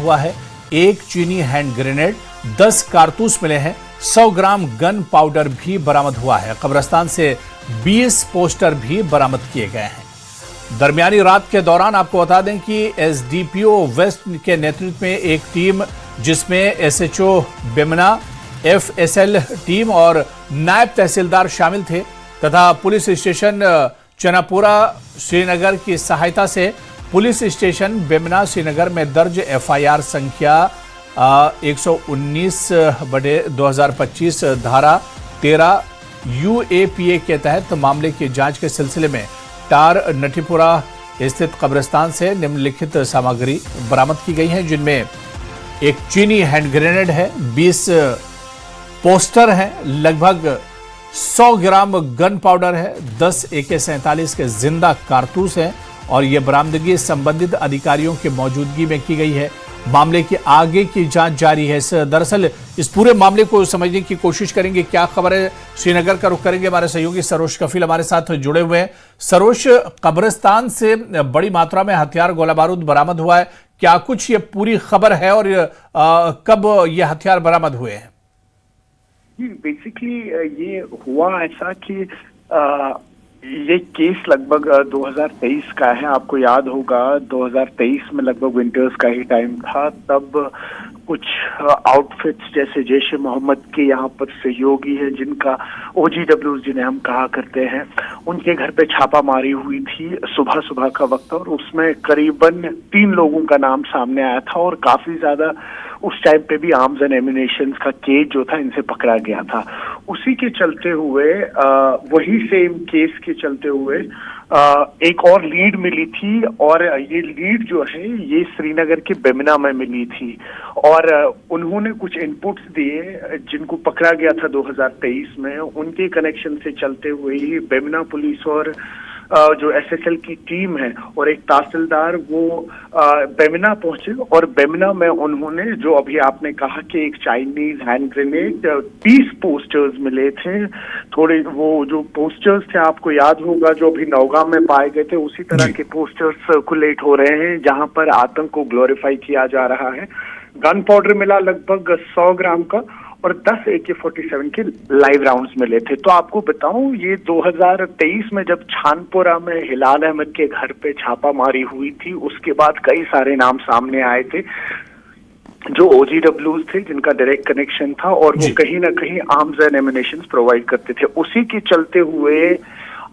हुआ है। 1 चीनी हैंड ग्रेनेड, 10 कारतूस मिले हैं, 100 ग्राम गन पाउडर भी बरामद हुआ है। कब्रिस्तान से 20 पोस्टर भी बरामद किए गए हैं। दरमियानी रात के दौरान आपको बता दें कि एसडीपीओ वेस्ट के नेतृत्व में एक टीम जिसमें एसएचओ बेमना, एफएसएल टीम और नायब तहसीलदार शामिल थे तथा पुलिस स्टेशन चनापुरा श्रीनगर की सहायता से पुलिस स्टेशन बेमना श्रीनगर में दर्ज एफआईआर संख्या 119/2025 धारा 13 यूएपीए के तहत मामले की जांच के सिलसिले में टार नटीपुरा स्थित कब्रिस्तान से निम्नलिखित सामग्री बरामद की गई है, जिनमें एक चीनी हैंड ग्रेनेड है, 20 पोस्टर हैं, लगभग 100 ग्राम गन पाउडर है, 10 AK-47 के जिंदा कारतूस हैं और यह बरामदगी संबंधित अधिकारियों की मौजूदगी में की गई है। मामले की आगे की जांच जारी है। दरअसल इस पूरे मामले को समझने की कोशिश करेंगे। क्या खबर है, श्रीनगर का रुख करेंगे। हमारे सहयोगी सरोज कफील हमारे साथ जुड़े हुए हैं। सरोज, कब्रिस्तान से बड़ी मात्रा में हथियार गोला बारूद बरामद हुआ है, क्या कुछ ये पूरी खबर है और कब ये हथियार बरामद हुए हैं? बेसिकली ये हुआ ऐसा कि ये केस लगभग 2023 का है। आपको याद होगा 2023 में लगभग विंटर्स का ही टाइम था। तब कुछ आउटफिट्स जैसे जैश ए मोहम्मद के यहाँ पर सहयोगी है, जिनका OGWs जिन्हें हम कहा करते हैं, उनके घर पे छापा मारी हुई थी सुबह सुबह का वक्त, और उसमें करीबन 3 लोगों का नाम सामने आया था और काफी ज्यादा उस टाइम पे भी आर्म्स एंड एमिनेशंस का केस जो था इनसे पकड़ा गया था। उसी के चलते हुए वही सेम केस के चलते हुए एक और लीड मिली थी, और ये लीड जो है ये श्रीनगर के बेमना में मिली थी और उन्होंने कुछ इनपुट्स दिए जिनको पकड़ा गया था 2023 में। उनके कनेक्शन से चलते हुए ही बेमना पुलिस और जो SSL की टीम है और एक तहसीलदार वो बेमना पहुंचे, और बेमना में उन्होंने जो अभी आपने कहा कि एक चाइनीज हैंड ग्रेनेड, 20 पोस्टर्स मिले थे। थोड़े वो जो पोस्टर्स थे आपको याद होगा जो अभी नौगाम में पाए गए थे, उसी तरह के पोस्टर्स सर्कुलेट हो रहे हैं जहां पर आतंक को ग्लोरीफाई किया जा रहा है। गन पाउडर मिला लगभग 100 ग्राम का और 10 AK-47 के लाइव राउंड्स मिले थे। तो आपको बताऊं, ये 2023 में जब छानपुरा में हिलाल अहमद के घर पे छापा मारी हुई थी, उसके बाद कई सारे नाम सामने आए थे जो OGWs थे, जिनका डायरेक्ट कनेक्शन था और वो कहीं ना कहीं आर्म्स एंड एमिनेशंस प्रोवाइड करते थे। उसी के चलते हुए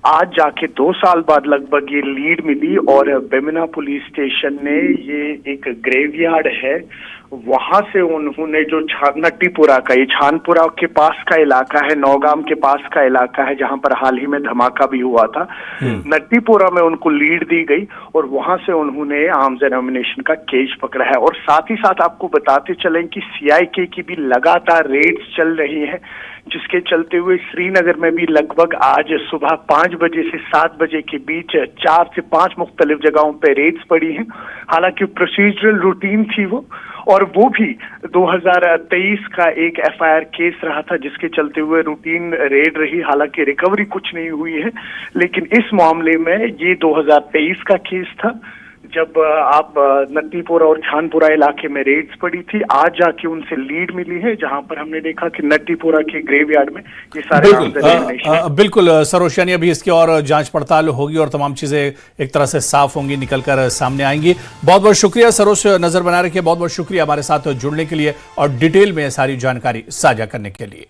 आज जाके 2 साल बाद लगभग ये लीड मिली और बेमना पुलिस स्टेशन ने, ये एक ग्रेवयार्ड है, वहां से उन्होंने जो नट्टीपुरा का, ये छानपुरा के पास का इलाका है, नौगाम के पास का इलाका है जहां पर हाल ही में धमाका भी हुआ था, नट्टीपुरा में उनको लीड दी गई और वहां से उन्होंने आर्म्स एंड एमिनेशन का केस पकड़ा है। और साथ ही साथ आपको बताते चलें कि CIK की भी लगातार रेड्स चल रही है, जिसके चलते हुए श्रीनगर में भी लगभग आज सुबह 5 बजे से 7 बजे के बीच 4 से 5 मुख्तलिफ जगहों पे रेड्स पड़ी हैं। हालांकि प्रोसीजरल रूटीन थी वो, और वो भी 2023 का एक FIR केस रहा था जिसके चलते हुए रूटीन रेड रही। हालांकि रिकवरी कुछ नहीं हुई है, लेकिन इस मामले में ये 2023 का केस था जब आप नट्टीपुरा और छानपुरा इलाके में रेड्स पड़ी थी। आज जाके उनसे लीड मिली है जहां पर हमने देखा कि नट्टीपुरा के ग्रेवयार्ड में ये सारे बिल्कुल सरोज, यानी अभी इसकी और जांच पड़ताल होगी और तमाम चीजें एक तरह से साफ होंगी, निकलकर सामने आएंगी। बहुत बहुत शुक्रिया सरोज, नजर बना रखिए। बहुत बहुत शुक्रिया हमारे साथ जुड़ने के लिए और डिटेल में सारी जानकारी साझा करने के लिए।